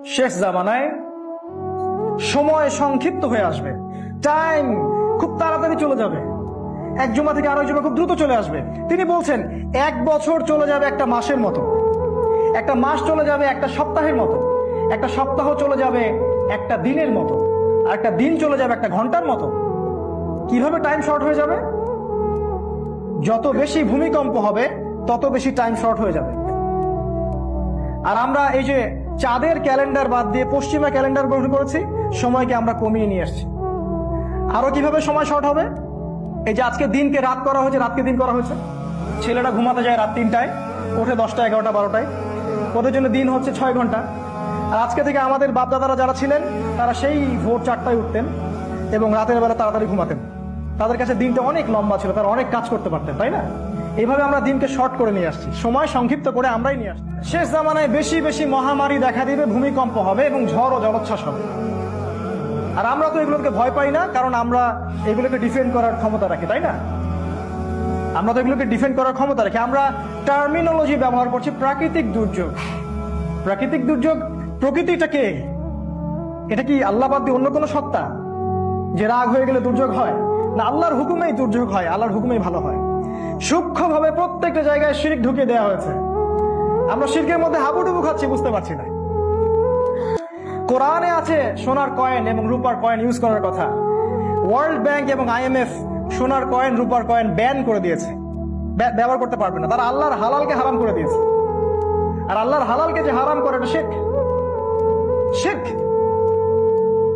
শেষ জামানায় সময় সংক্ষিপ্ত হয়ে আসবে, টাইম খুব তাড়াতাড়ি চলে যাবে, এক জুমা থেকে আরেক জুমা খুব দ্রুত চলে আসবে। তিনি বলছেন 1 বছর চলে যাবে একটা মাসের মতো, একটা মাস চলে যাবে একটা সপ্তাহের মতো, একটা সপ্তাহ চলে যাবে একটা দিনের মতো, আর একটা দিন চলে যাবে একটা ঘন্টার মতো। কিভাবে টাইম শর্ট হয়ে যাবে? যত বেশি ভূমিকম্প হবে তত বেশি টাইম শর্ট হয়ে যাবে। আর আমরা এই যে চাঁদের ক্যালেন্ডার বাদ দিয়ে পশ্চিমা ক্যালেন্ডার গ্রহণ করেছি, সময়কে আমরা কমিয়ে নিয়ে আসছি। আরো কিভাবে সময় শর্ট হবে? এই যে আজকে দিনকে রাত করা হয়েছে, রাতকে দিন করা হয়েছে। ছেলেরা ঘুমাতে যায় রাত 3টায়, ওঠে 10টা, 11টা, 12টায়। ওদের জন্য দিন হচ্ছে 6 ঘন্টা। আর আজকে থেকে আমাদের বাপদাদারা যারা ছিলেন তারা সেই ভোর 4টায় উঠতেন এবং রাতের বেলা তাড়াতাড়ি ঘুমাতেন। তাদের কাছে দিনটা অনেক লম্বা ছিল, তারা অনেক কাজ করতে পারতেন, তাই না? এইভাবে আমরা দিনকে শর্ট করে নিয়ে আসছি, সময় সংক্ষিপ্ত করে আমরাই নিয়ে আসছি। শেষ জামানায় বেশি বেশি মহামারী দেখা দিবে, ভূমিকম্প হবে এবং ঝড় ও জলোচ্ছ্বাস হবে। আর আমরা তো এগুলোকে ভয় পাই না, কারণ আমরা এগুলোকে ডিফেন্ড করার ক্ষমতা রাখি, তাই না? আমরা তো এগুলোকে ডিফেন্ড করার ক্ষমতা রাখি। আমরা টার্মিনোলজি ব্যবহার করছি প্রাকৃতিক দুর্যোগ। প্রাকৃতিক দুর্যোগ, প্রকৃতিটা কে? এটা কি আল্লাহ বাদ দিয়ে অন্য কোনো সত্তা যে রাগ হয়ে গেলে দুর্যোগ হয়? না, আল্লাহর হুকুমেই দুর্যোগ হয়, আল্লাহর হুকুমেই ভালো হয়। সূক্ষ্মভাবে প্রত্যেকটা জায়গায় শিরক ঢুকিয়ে দেওয়া হয়েছে। আমরা শিরকের মধ্যে হাবুডুবু খাচ্ছি, বুঝতে পারছি না। কোরআনে আছে সোনার কয়েন এবং রূপার কয়েন ইউজ করার কথা। ওয়ার্ল্ড ব্যাংক এবং IMF সোনার কয়েন রূপার কয়েন ব্যান করে দিয়েছে, ব্যবহার করতে পারবে না। তারা আল্লাহর হালালকে হারাম করে দিয়েছে। আর আল্লাহর হালালকে যে হারাম করে, এটা শিরক। শিরক।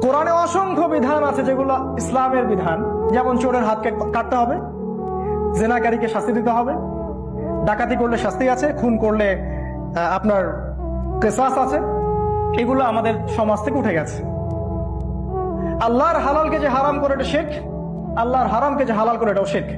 কোরআনে অসংখ্য বিধান আছে যেগুলো ইসলামের বিধান, যেমন চোরের হাতকে কাটতে হবে, জেনাকারীকে শাস্তি দিতে হবে, ডাকাতি করলে শাস্তি আছে, খুন করলে আপনার কিসাস আছে। এগুলো আমাদের সমাজ থেকে উঠে গেছে। আল্লাহর হালালকে যে হারাম করে এটা শিরক, আল্লাহর হারামকে যে হালাল করে এটাও শিরক।